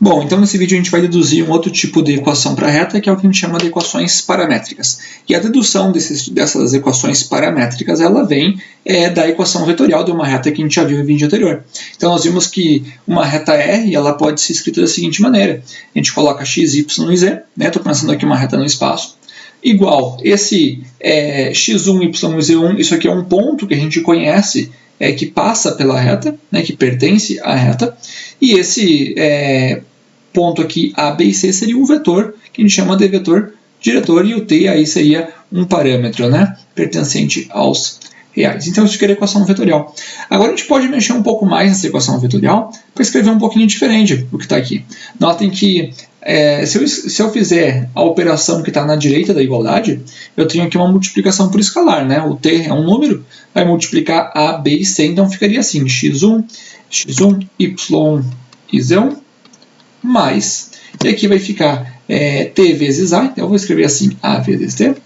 Bom, então nesse vídeo a gente vai deduzir um outro tipo de equação para reta, que é o que a gente chama de equações paramétricas. E a dedução dessas equações paramétricas, ela vem da equação vetorial de uma reta que a gente já viu no vídeo anterior. Então nós vimos que uma reta R, ela pode ser escrita da seguinte maneira. A gente coloca x, y e z, estou pensando aqui uma reta no espaço, igual esse x1, y e z1, isso aqui é um ponto que a gente conhece, que passa pela reta, que pertence à reta, e esse ponto aqui A, B e C seria um vetor, que a gente chama de vetor diretor, e o T aí seria um parâmetro, pertencente aos reais. Então isso aqui é a equação vetorial. Agora a gente pode mexer um pouco mais nessa equação vetorial para escrever um pouquinho diferente do que está aqui. Notem que se eu fizer a operação que está na direita da igualdade, eu tenho aqui uma multiplicação por escalar, O T é um número, vai multiplicar A, B e C, então ficaria assim, x1, y e z1, mais, e aqui vai ficar T vezes A, então eu vou escrever assim, A vezes T,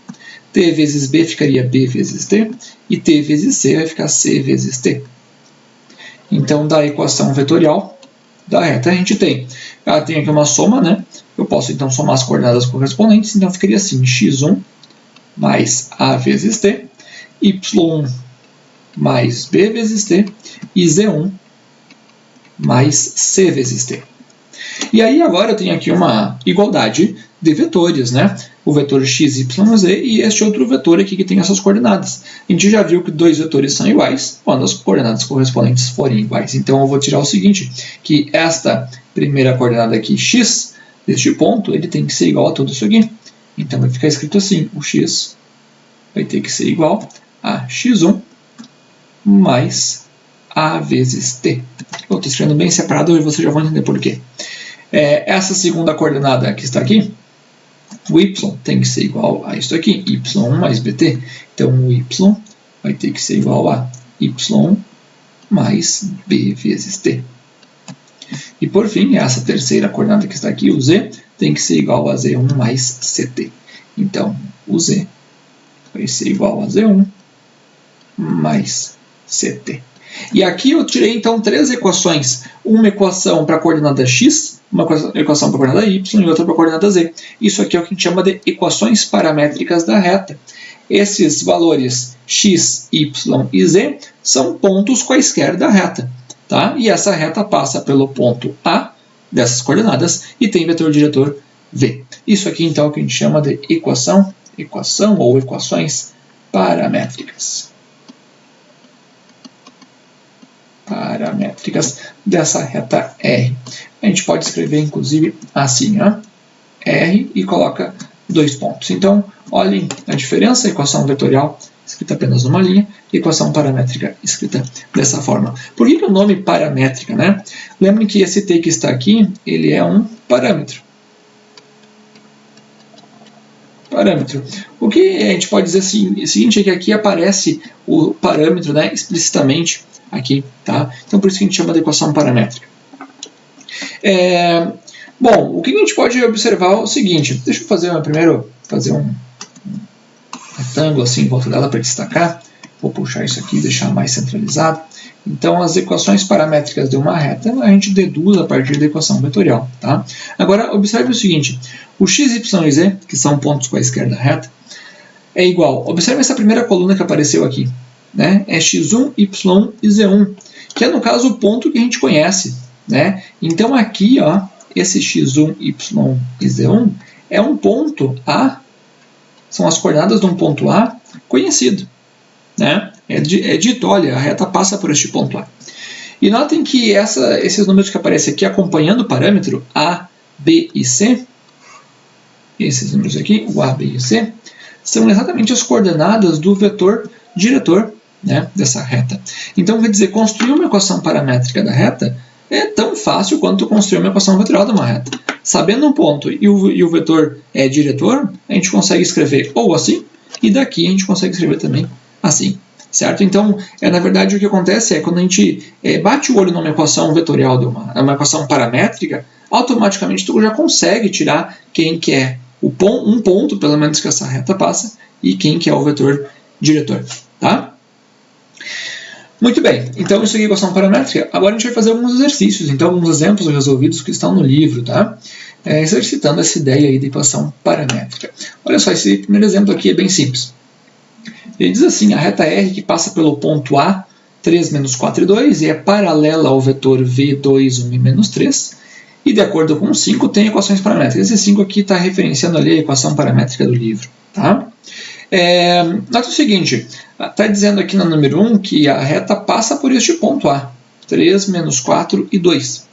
T vezes B ficaria B vezes T, e T vezes C vai ficar C vezes T. Então, da equação vetorial da reta, a gente tem aqui uma soma, eu posso então somar as coordenadas correspondentes, então ficaria assim, x1 mais A vezes T, y1 mais B vezes T, e z1 mais C vezes T. E aí agora eu tenho aqui uma igualdade de vetores, o vetor x, y, z e este outro vetor aqui que tem essas coordenadas. A gente já viu que dois vetores são iguais quando as coordenadas correspondentes forem iguais. Então eu vou tirar o seguinte, que esta primeira coordenada aqui, x, deste ponto, ele tem que ser igual a tudo isso aqui. Então vai ficar escrito assim, o x vai ter que ser igual a x1 mais A vezes T. Eu estou escrevendo bem separado e vocês já vão entender por quê. Essa segunda coordenada que está aqui, o y tem que ser igual a isso aqui, y1 mais bt. Então, o y vai ter que ser igual a y1 mais b vezes t. E, por fim, essa terceira coordenada que está aqui, o z, tem que ser igual a z1 mais ct. Então, o z vai ser igual a z1 mais ct. E aqui eu tirei, então, três equações. Uma equação para a coordenada x, uma equação para a coordenada y e outra para a coordenada z. Isso aqui é o que a gente chama de equações paramétricas da reta. Esses valores x, y e z são pontos quaisquer da reta. E essa reta passa pelo ponto A dessas coordenadas e tem vetor diretor V. Isso aqui, então, é o que a gente chama de equação ou equações paramétricas. Dessa reta R. A gente pode escrever, inclusive, assim, R e coloca 2 pontos. Então, olhem a diferença, equação vetorial escrita apenas numa linha, e equação paramétrica escrita dessa forma. Por que o nome paramétrica, Lembrem que esse T que está aqui, ele é um parâmetro. O que a gente pode dizer o seguinte é que aqui aparece o parâmetro, explicitamente aqui, Então por isso que a gente chama de equação paramétrica. Bom, o que a gente pode observar é o seguinte, deixa eu fazer primeiro um retângulo assim em volta dela para destacar. Vou puxar isso aqui e deixar mais centralizado. Então, as equações paramétricas de uma reta, a gente deduz a partir da equação vetorial. Agora, observe o seguinte, o x, y e z, que são pontos quaisquer da reta, é igual. Observe essa primeira coluna que apareceu aqui. É x1, y e z1, que é, no caso, o ponto que a gente conhece. Então, aqui, esse x1, y e z1 é um ponto A, são as coordenadas de um ponto A conhecido. É dito, olha, a reta passa por este ponto A. E notem que esses números que aparecem aqui acompanhando o parâmetro A, B e C, esses números aqui, o A, B e C, são exatamente as coordenadas do vetor diretor dessa reta. Então, quer dizer, construir uma equação paramétrica da reta é tão fácil quanto construir uma equação vetorial de uma reta. Sabendo um ponto e o vetor diretor, a gente consegue escrever ou assim, e daqui a gente consegue escrever também assim. Certo? Então, na verdade, o que acontece é quando a gente bate o olho numa equação vetorial, uma equação paramétrica, automaticamente tu já consegue tirar quem que é um ponto, pelo menos, que essa reta passa, e quem que é o vetor diretor. Muito bem, então isso aqui é equação paramétrica. Agora a gente vai fazer alguns exercícios, então alguns exemplos resolvidos que estão no livro, tá? Exercitando essa ideia aí de equação paramétrica. Olha só, esse primeiro exemplo aqui é bem simples. Ele diz assim, a reta R que passa pelo ponto A, 3, menos 4 e 2, e é paralela ao vetor V, 2, 1 e menos 3, e de acordo com o 5 tem equações paramétricas. Esse 5 aqui está referenciando ali a equação paramétrica do livro, tá? Nota o seguinte, está dizendo aqui no número 1 que a reta passa por este ponto A, 3, menos 4 e 2.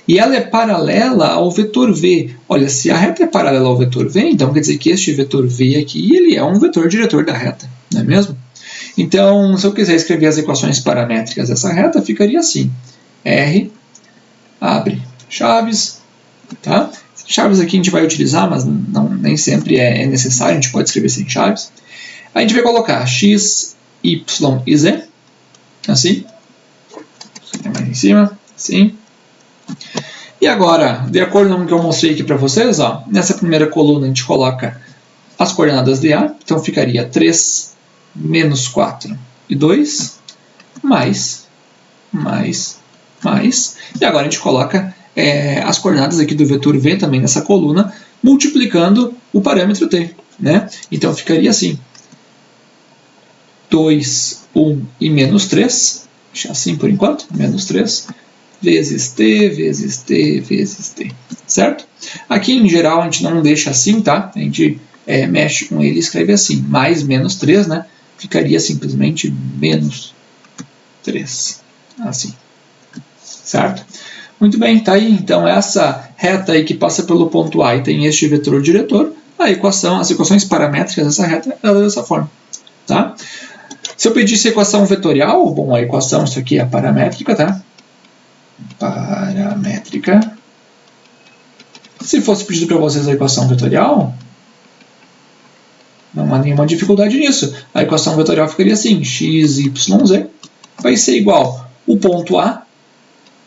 E ela é paralela ao vetor V. Olha, se a reta é paralela ao vetor V, então quer dizer que este vetor V aqui ele é um vetor diretor da reta, não é mesmo? Então, se eu quiser escrever as equações paramétricas dessa reta, ficaria assim. R, abre chaves, tá? Chaves aqui a gente vai utilizar, mas nem sempre é necessário, a gente pode escrever sem chaves. A gente vai colocar x, y e z, assim. Mais em cima, assim. E agora, de acordo com o que eu mostrei aqui para vocês, ó, nessa primeira coluna a gente coloca as coordenadas de A, então ficaria 3, menos 4 e 2, mais. E agora a gente coloca as coordenadas aqui do vetor V também nessa coluna, multiplicando o parâmetro t, né? Então ficaria assim, 2, 1 e menos 3, deixar assim por enquanto, menos 3, vezes t, vezes t, vezes t, certo? Aqui em geral a gente não deixa assim, tá? A gente mexe com ele e escreve assim, mais menos 3, né? Ficaria simplesmente menos 3, assim, certo? Muito bem, tá aí então essa reta aí que passa pelo ponto A e tem este vetor diretor, as equações paramétricas dessa reta ela é dessa forma, tá? Se eu pedisse equação vetorial, bom, a equação, isso aqui é paramétrica, tá? Paramétrica. Se fosse pedido para vocês a equação vetorial, não há nenhuma dificuldade nisso. A equação vetorial ficaria assim, x, y, z vai ser igual o ponto A,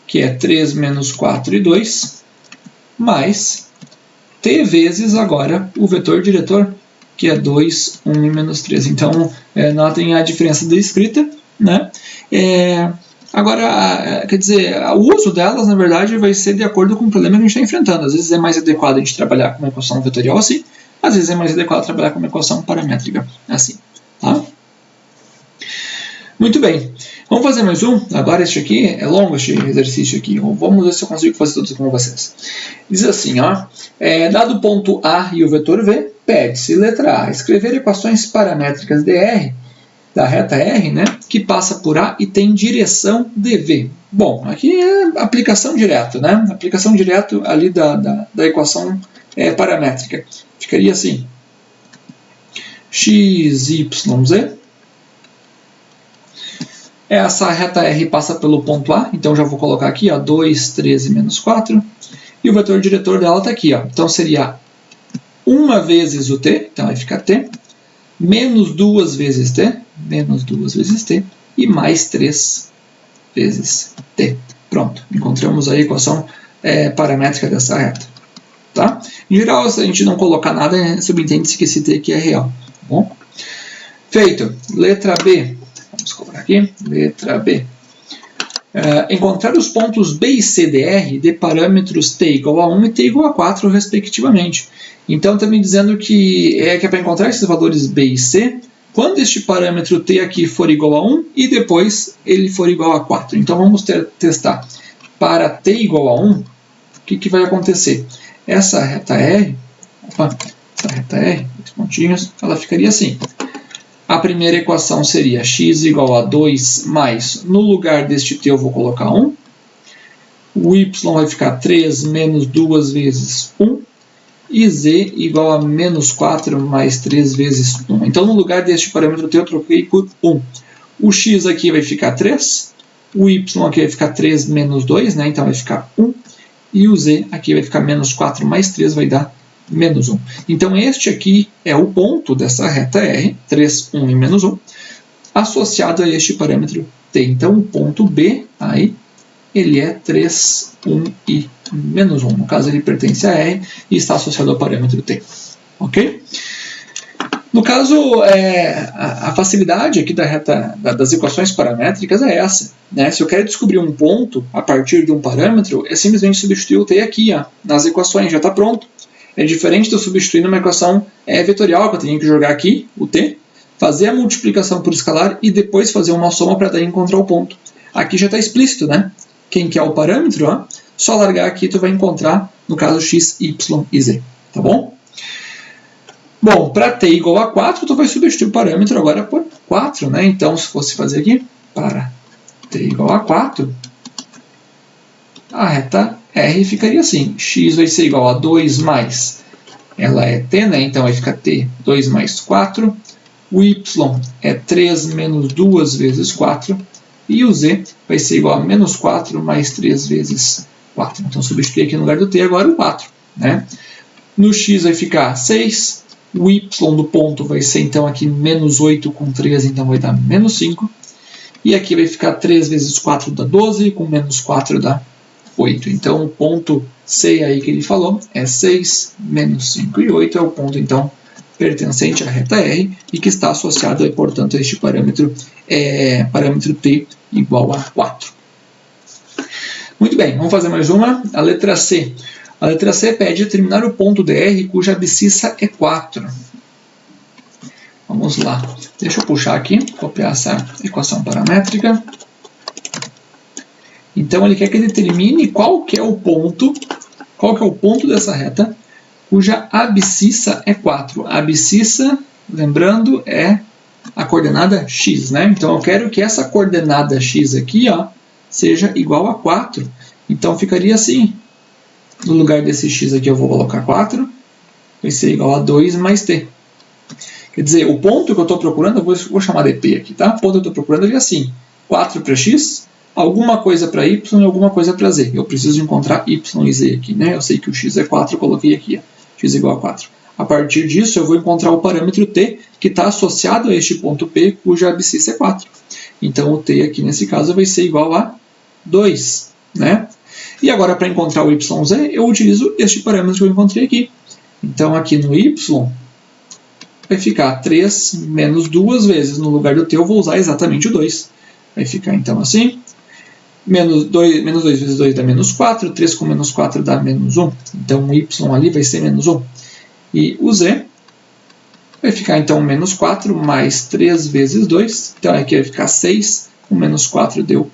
que é 3 menos 4 e 2, mais t vezes agora o vetor diretor, que é 2, 1 e menos 3. Então, notem a diferença da escrita, né? Agora, quer dizer, o uso delas, na verdade, vai ser de acordo com o problema que a gente está enfrentando. Às vezes é mais adequado a gente trabalhar com uma equação vetorial assim, às vezes é mais adequado trabalhar com uma equação paramétrica assim, tá? Muito bem. Vamos fazer mais um. Agora este aqui é longo, este exercício aqui. Vamos ver se eu consigo fazer todos com vocês. Diz assim, ó. Dado o ponto A e o vetor V, pede-se, letra A, escrever equações paramétricas de R, da reta R, né, que passa por A e tem direção dV. Bom, aqui é aplicação direta, né? Aplicação direta ali da equação paramétrica. Ficaria assim. X, Y, Z. Essa reta R passa pelo ponto A, então já vou colocar aqui, ó, 2, 13, menos 4. E o vetor diretor dela está aqui, ó. Então seria 1 vezes o t, então vai ficar t, menos 2 vezes t, e mais 3 vezes t. Pronto, encontramos a equação paramétrica dessa reta. Tá? Em geral, se a gente não colocar nada, subentende-se que esse t aqui é real. Tá bom? Feito. Letra B. Vamos colocar aqui. Letra B. Encontrar os pontos B e C de R de parâmetros t igual a 1 e t igual a 4, respectivamente. Então, está me dizendo que é para encontrar esses valores B e C quando este parâmetro t aqui for igual a 1 e depois ele for igual a 4. Então, vamos testar. Para t igual a 1, o que vai acontecer? Essa reta R, dois pontinhos, ela ficaria assim. A primeira equação seria x igual a 2 mais, no lugar deste t eu vou colocar 1. O y vai ficar 3 menos 2 vezes 1. E z igual a menos 4 mais 3 vezes 1. Então, no lugar deste parâmetro t eu troquei por 1. O x aqui vai ficar 3. O y aqui vai ficar 3 menos 2, né? Então vai ficar 1. E o z aqui vai ficar menos 4 mais 3, vai dar menos 1. Então, este aqui é o ponto dessa reta R, 3, 1 e menos 1, associado a este parâmetro t. Então, o ponto B, aí, ele é 3, 1 e menos 1. No caso, ele pertence a R e está associado ao parâmetro t. Ok? No caso, a facilidade aqui da reta, das equações paramétricas é essa. Né? Se eu quero descobrir um ponto a partir de um parâmetro, é simplesmente substituir o t aqui, ó, nas equações, já está pronto. É diferente de eu substituir numa equação vetorial, que eu tenho que jogar aqui, o t, fazer a multiplicação por escalar e depois fazer uma soma para daí encontrar o ponto. Aqui já está explícito, né? Quem quer o parâmetro, ó, só largar aqui tu vai encontrar, no caso, x, y e z. Tá bom? Bom, para t igual a 4, tu vai substituir o parâmetro agora por 4, né? Então, se fosse fazer aqui, para t igual a 4, a reta R ficaria assim. X vai ser igual a 2 mais, ela é t, né? Então vai ficar t 2 mais 4. O y é 3 menos 2 vezes 4. E o z vai ser igual a menos 4 mais 3 vezes 4. Então, substituir aqui no lugar do t agora o 4, né? No x vai ficar 6. O y do ponto vai ser, então, aqui menos 8 com 3, então vai dar menos 5. E aqui vai ficar 3 vezes 4 dá 12, com menos 4 dá 8. Então, o ponto C aí que ele falou é 6, menos 5 e 8 é o ponto, então, pertencente à reta R e que está associado, portanto, a este parâmetro, parâmetro t igual a 4. Muito bem, vamos fazer mais uma. A letra C. A letra C pede determinar o ponto dr cuja abscissa é 4. Vamos lá. Deixa eu puxar aqui, copiar essa equação paramétrica. Então, ele quer que determine qual que é o ponto dessa reta cuja abscissa é 4. A abscissa, lembrando, é a coordenada x, né? Então, eu quero que essa coordenada x aqui, ó, seja igual a 4. Então, ficaria assim. No lugar desse x aqui eu vou colocar 4, vai ser igual a 2 mais t. Quer dizer, o ponto que eu estou procurando, eu vou chamar de p aqui, tá? O ponto que eu estou procurando é assim, 4 para x, alguma coisa para y e alguma coisa para z. Eu preciso encontrar y e z aqui, né? Eu sei que o x é 4, eu coloquei aqui, ó, x igual a 4. A partir disso, eu vou encontrar o parâmetro t, que está associado a este ponto p, cuja abscissa é 4. Então, o t aqui, nesse caso, vai ser igual a 2, né? E agora, para encontrar o yz, eu utilizo este parâmetro que eu encontrei aqui. Então, aqui no y, vai ficar 3 menos 2 vezes. No lugar do t, eu vou usar exatamente o 2. Vai ficar, então, assim. Menos 2 vezes 2 dá menos 4. 3 com menos 4 dá menos 1. Então, o y ali vai ser menos 1. E o z vai ficar, então, menos 4 mais 3 vezes 2. Então, aqui vai ficar 6. Com menos 4 deu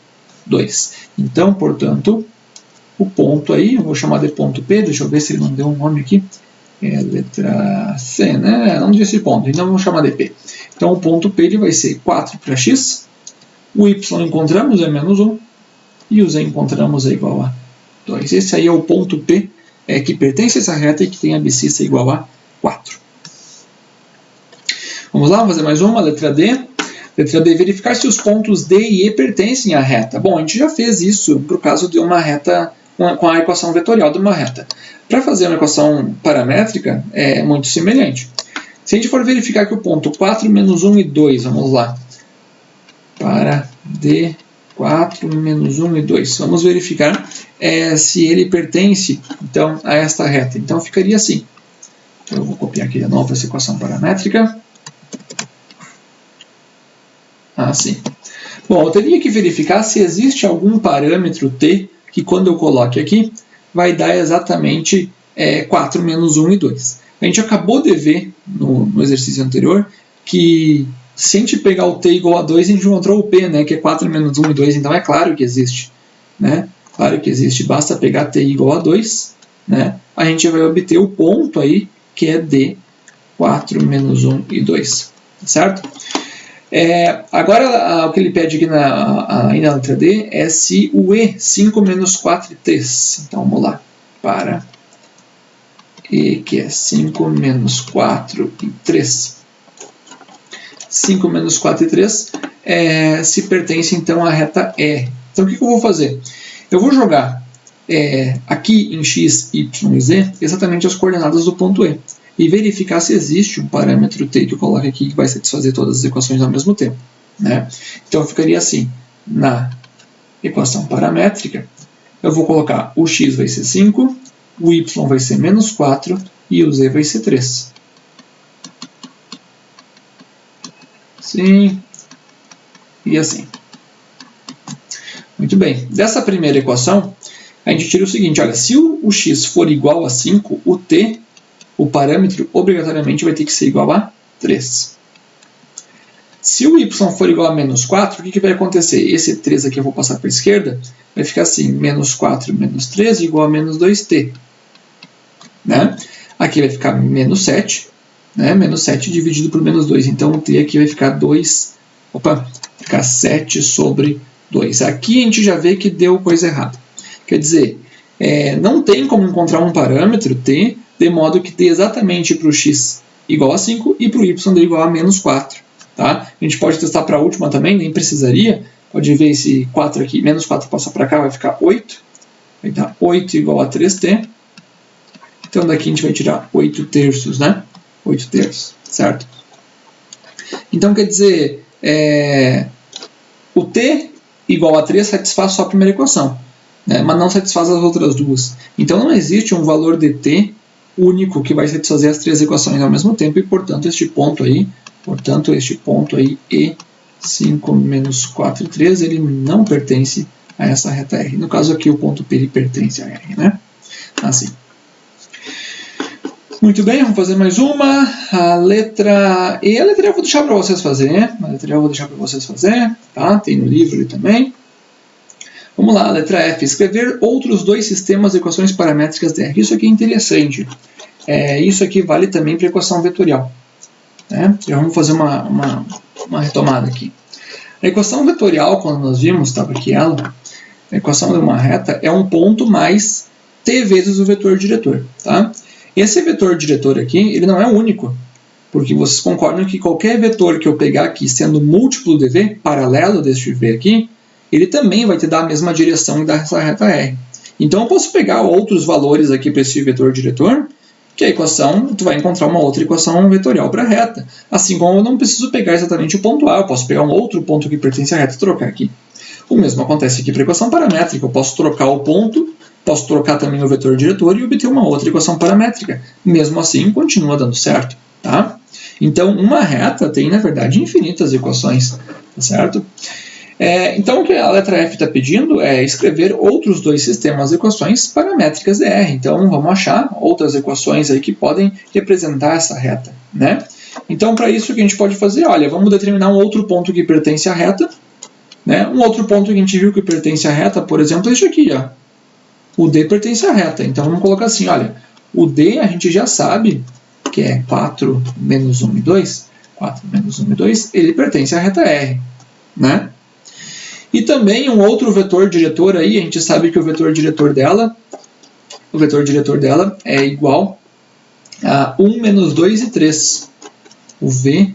2. Então, portanto, o ponto aí, eu vou chamar de ponto P, deixa eu ver se ele não deu um nome aqui, é letra C, né? Não disse ponto, então vamos chamar de P. Então o ponto P ele vai ser 4 para x, o y encontramos é menos 1, e o z encontramos é igual a 2. Esse aí é o ponto P que pertence a essa reta e que tem a abscissa igual a 4. Vamos lá, vamos fazer mais uma, letra D. Letra D, verificar se os pontos D e E pertencem à reta. Bom, a gente já fez isso para o caso de uma reta, com a equação vetorial de uma reta. Para fazer uma equação paramétrica, é muito semelhante. Se a gente for verificar que o ponto 4 menos 1 e 2, vamos lá, para D, 4 menos 1 e 2, vamos verificar se ele pertence, então, a esta reta. Então, ficaria assim. Então, eu vou copiar aqui de novo essa equação paramétrica. Assim. Bom, eu teria que verificar se existe algum parâmetro t que, quando eu coloque aqui, vai dar exatamente 4 menos 1 e 2. A gente acabou de ver no exercício anterior que se a gente pegar o t igual a 2, a gente encontrou o p, né, que é 4 menos 1 e 2, então é claro que existe. Né? Claro que existe, basta pegar t igual a 2, né, a gente vai obter o ponto aí, que é d, 4 menos 1 e 2. Certo? Agora, o que ele pede aqui na letra D é se o E, 5 menos 4 e 3. Então, vamos lá. Para E, que é 5 menos 4 e 3. 5 menos 4 e 3 se pertence, então, à reta E. Então, o que eu vou fazer? Eu vou jogar aqui em x, y e z exatamente as coordenadas do ponto E. E verificar se existe um parâmetro t que eu coloco aqui que vai satisfazer todas as equações ao mesmo tempo. Né? Então, ficaria assim. Na equação paramétrica, eu vou colocar o x vai ser 5, o y vai ser menos 4 e o z vai ser 3. assim e assim. Muito bem. Dessa primeira equação, a gente tira o seguinte, olha, se o x for igual a 5, o t, o parâmetro, obrigatoriamente vai ter que ser igual a 3. Se o y for igual a menos 4, o que vai acontecer? Esse 3 aqui eu vou passar para a esquerda, vai ficar assim, menos 4 menos 3 igual a menos 2t. Né? Aqui vai ficar menos 7, né? Menos 7 dividido por menos 2, então o t aqui vai ficar 2, ficar 7 sobre 2. Aqui a gente já vê que deu coisa errada. Quer dizer, não tem como encontrar um parâmetro t de modo que dê exatamente para o x igual a 5 e para o y dê igual a menos 4. Tá? A gente pode testar para a última também, nem precisaria. Pode ver esse 4 aqui, menos 4 passa para cá, vai ficar 8. Vai dar 8 igual a 3t. Então daqui a gente vai tirar 8 terços, né? 8 terços, certo? Então quer dizer, o t igual a 3 satisfaz só a primeira equação, né? Mas não satisfaz as outras duas. Então não existe um valor de t único que vai satisfazer as três equações ao mesmo tempo e, portanto, este ponto aí, E 5 menos 4, 3, ele não pertence a essa reta R. No caso aqui, o ponto P ele pertence a R, né? Assim. Muito bem, vamos fazer mais uma. A letra E. A letra E eu vou deixar para vocês fazer. Tá? Tem no livro ali também. Vamos lá, a letra F. Escrever outros dois sistemas de equações paramétricas de R. Isso aqui é interessante. Isso aqui vale também para a equação vetorial. Né? Já vamos fazer uma retomada aqui. A equação vetorial, quando nós vimos, estava aqui ela, a equação de uma reta é um ponto mais t vezes o vetor diretor. Tá? Esse vetor diretor aqui, ele não é único, porque vocês concordam que qualquer vetor que eu pegar aqui sendo múltiplo de v, paralelo deste v aqui, ele também vai te dar a mesma direção dessa reta R. Então eu posso pegar outros valores aqui para esse vetor diretor, que a equação, tu vai encontrar uma outra equação vetorial para a reta. Assim como eu não preciso pegar exatamente o ponto A, eu posso pegar um outro ponto que pertence à reta e trocar aqui. O mesmo acontece aqui para a equação paramétrica. Eu posso trocar o ponto, posso trocar também o vetor diretor e obter uma outra equação paramétrica. Mesmo assim, continua dando certo. Tá? Então, uma reta tem, na verdade, infinitas equações. Tá certo? Então, o que a letra F está pedindo é escrever outros dois sistemas de equações paramétricas de R. Então, vamos achar outras equações aí que podem representar essa reta. Né? Então, para isso, o que a gente pode fazer? Olha, vamos determinar um outro ponto que pertence à reta. Né? Um outro ponto que a gente viu que pertence à reta, por exemplo, é este aqui. Ó. O D pertence à reta. Então, vamos colocar assim, olha, o D a gente já sabe que é 4 menos 1 e 2. 4 menos 1 e 2, ele pertence à reta R. Né? E também um outro vetor diretor aí, a gente sabe que o vetor diretor dela é igual a 1 menos 2 e 3. O V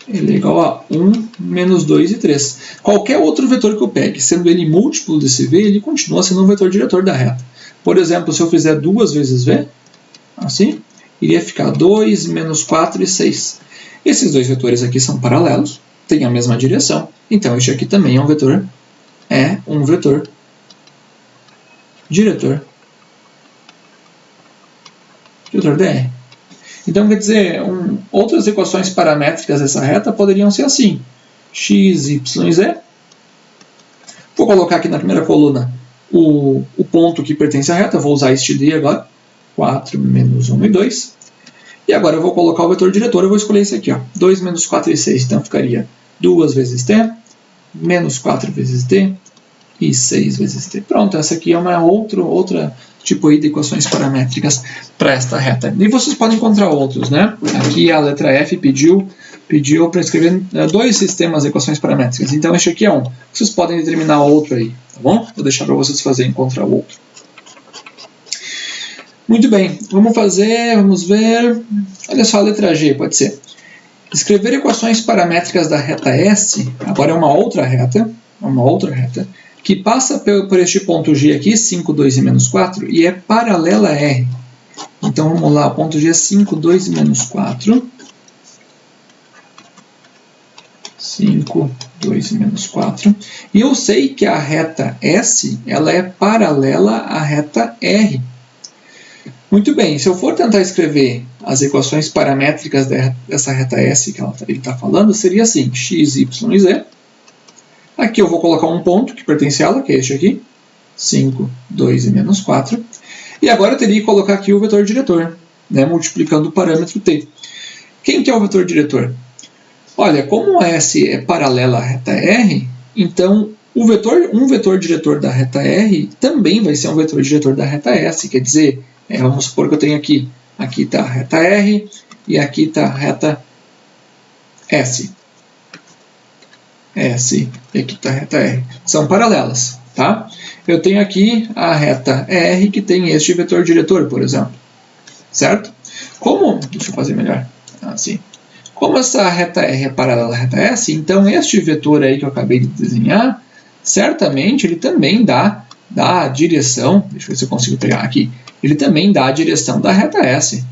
ele é igual a 1 menos 2 e 3. Qualquer outro vetor que eu pegue, sendo ele múltiplo desse V, ele continua sendo um vetor diretor da reta. Por exemplo, se eu fizer 2 vezes V, assim, iria ficar 2 menos 4 e 6. Esses dois vetores aqui são paralelos, têm a mesma direção. Então, este aqui também é um vetor diretor dr. Então, quer dizer, outras equações paramétricas dessa reta poderiam ser assim. X, y, z. Vou colocar aqui na primeira coluna o ponto que pertence à reta. Vou usar este D agora. 4 menos 1 e 2. E agora eu vou colocar o vetor diretor. Eu vou escolher esse aqui. Ó. 2 menos 4 e 6. Então, ficaria 2 vezes t, menos 4 vezes t e 6 vezes t. Pronto, essa aqui é uma outra tipo aí de equações paramétricas para esta reta. E vocês podem encontrar outros, né? Aqui a letra F pediu para escrever dois sistemas de equações paramétricas. Então, este aqui é um. Vocês podem determinar outro aí, tá bom? Vou deixar para vocês fazerem encontrar o outro. Muito bem, vamos ver. Olha só a letra G, pode ser. Escrever equações paramétricas da reta S, agora é uma outra reta, que passa por este ponto G aqui, 5, 2 e menos 4, e é paralela a R. Então, vamos lá, o ponto G é 5, 2 e menos 4. 5, 2 e menos 4. E eu sei que a reta S, ela é paralela à reta R. Muito bem, se eu for tentar escrever as equações paramétricas dessa reta S que ele está falando seria assim, x, y e z. Aqui eu vou colocar um ponto que pertence a ela, que é este aqui, 5, 2 e menos 4. E agora eu teria que colocar aqui o vetor diretor, né, multiplicando o parâmetro t. Quem que é o vetor diretor? Olha, como S é paralela à reta R, então um vetor diretor da reta R também vai ser um vetor diretor da reta S. Quer dizer, vamos supor que eu tenho aqui está a reta R e aqui está a reta S. S e aqui está a reta R. São paralelas, tá? Eu tenho aqui a reta R que tem este vetor diretor, por exemplo. Certo? Deixa eu fazer melhor. Assim. Como essa reta R é paralela à reta S, então este vetor aí que eu acabei de desenhar, certamente ele também dá a direção, deixa eu ver se eu consigo pegar aqui, ele também dá a direção da reta S,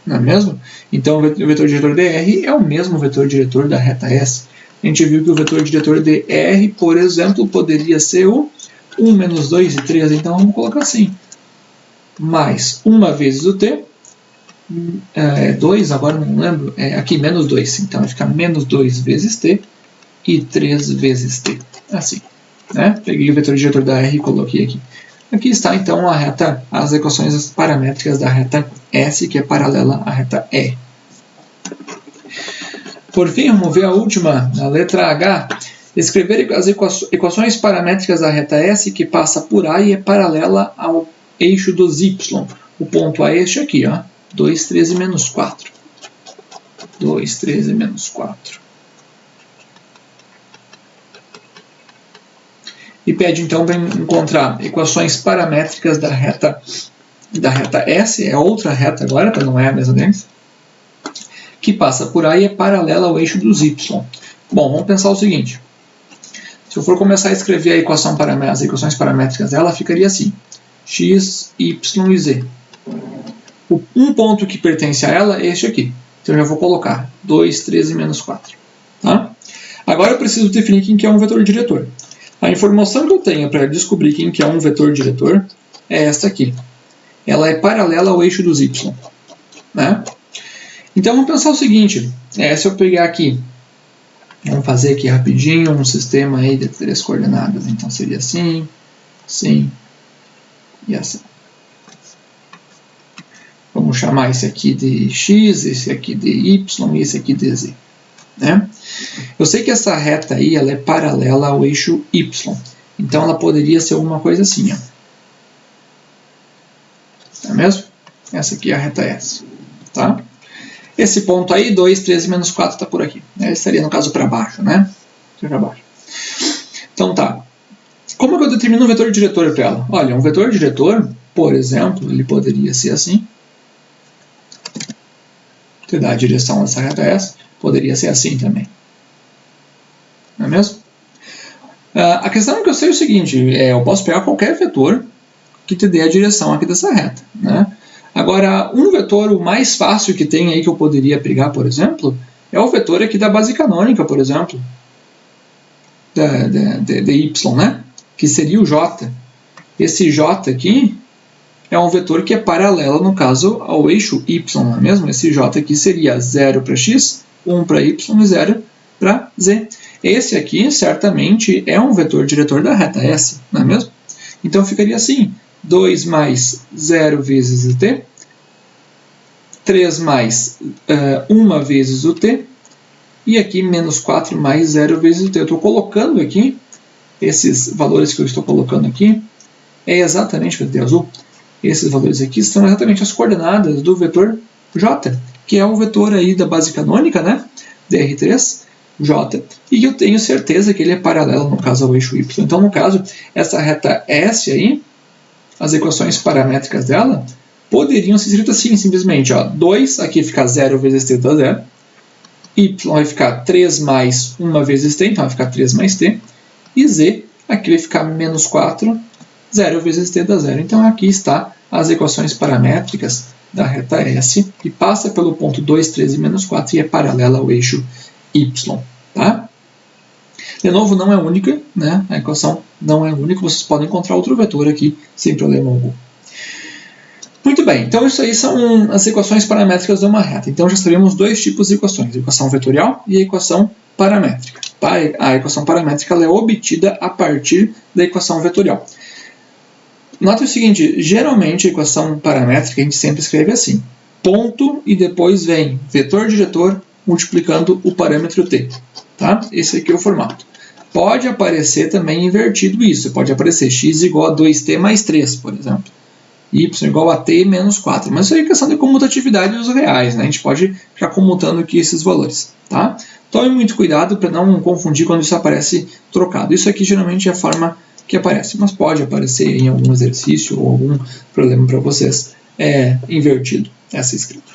não é mesmo? Então o vetor diretor dr é o mesmo vetor diretor da reta S. A gente viu que o vetor diretor dr, por exemplo, poderia ser o 1 menos 2 e 3, então vamos colocar assim, mais 1 vezes o t, 2, agora não lembro, aqui menos 2, então vai ficar menos 2 vezes t e 3 vezes t, assim, né? Peguei o vetor diretor da R e coloquei aqui. Aqui está então as equações paramétricas da reta S, que é paralela à reta E. Por fim, vamos ver a última, a letra H. Escrever as equações paramétricas da reta S que passa por A e é paralela ao eixo dos Y. O ponto A é este aqui, ó. 2, 13 menos 4. 2, 13 menos 4. E pede então para encontrar equações paramétricas da reta S, é outra reta agora, não é a mesma deles, que passa por A e é paralela ao eixo dos Y. Bom, vamos pensar o seguinte. Se eu for começar a escrever as equações paramétricas dela, ficaria assim. X, Y e Z. Um ponto que pertence a ela é este aqui. Então eu já vou colocar 2, 13 menos 4. Tá? Agora eu preciso definir quem que é um vetor diretor. A informação que eu tenho para descobrir quem que é um vetor diretor é esta aqui. Ela é paralela ao eixo dos Y. Né? Então vamos pensar o seguinte. Se eu pegar aqui, vamos fazer aqui rapidinho um sistema aí de 3 coordenadas. Então seria assim, assim e assim. Vamos chamar esse aqui de x, esse aqui de y e esse aqui de z. Né? Eu sei que essa reta aí ela é paralela ao eixo y. Então ela poderia ser alguma coisa assim. Ó. Não é mesmo? Essa aqui é a reta S. Tá? Esse ponto aí, 2, 13 menos 4, está por aqui. Ele estaria, no caso, para baixo. Né? Para baixo. Então tá. Como é que eu determino um vetor diretor para ela? Olha, um vetor diretor, por exemplo, ele poderia ser assim. Que dá a direção dessa reta S, poderia ser assim também. Não é mesmo? A questão é que eu sei o seguinte, eu posso pegar qualquer vetor que te dê a direção aqui dessa reta. Né? Agora, um vetor o mais fácil que tem aí que eu poderia pegar, por exemplo, é o vetor aqui da base canônica, por exemplo, de y, né? Que seria o j. Esse j aqui é um vetor que é paralelo, no caso, ao eixo y, não é mesmo? Esse j aqui seria 0 para x, 1 para y e 0 para z. Esse aqui, certamente, é um vetor diretor da reta S, não é mesmo? Então, ficaria assim, 2 mais 0 vezes o t, 3 mais 1 vezes o t, e aqui menos 4 mais 0 vezes o t. Eu estou colocando aqui, esses valores que eu estou colocando aqui, é exatamente o vetor azul. Esses valores aqui são exatamente as coordenadas do vetor j, que é o vetor aí da base canônica, né? dr3, j, e eu tenho certeza que ele é paralelo, no caso, ao eixo y. Então, no caso, essa reta S aí, as equações paramétricas dela poderiam ser escritas assim, simplesmente. Ó, 2, aqui fica 0 vezes t dá 0, y vai ficar 3 mais 1 vezes t, então vai ficar 3 mais t, e z, aqui vai ficar menos 4, 0 vezes t dá 0. Então, aqui está as equações paramétricas da reta S, que passa pelo ponto 2, 13 menos 4 e é paralela ao eixo y. Tá? De novo, não é única, né? A equação não é única, vocês podem encontrar outro vetor aqui sem problema algum. Muito Muito bem, então isso aí são as equações paramétricas de uma reta. Então já sabemos dois tipos de equações, a equação vetorial e a equação paramétrica. A equação paramétrica ela é obtida a partir da equação vetorial. Nota o seguinte, geralmente a equação paramétrica a gente sempre escreve assim, ponto e depois vem vetor diretor multiplicando o parâmetro t. Tá? Esse aqui é o formato. Pode aparecer também invertido isso, pode aparecer x igual a 2t mais 3, por exemplo. Y igual a t menos 4. Mas isso aí é questão de comutatividade dos reais, né? A gente pode ficar comutando aqui esses valores. Tá? Tome muito cuidado para não confundir quando isso aparece trocado. Isso aqui geralmente é a forma que aparece, mas pode aparecer em algum exercício ou algum problema para vocês invertido essa escrita.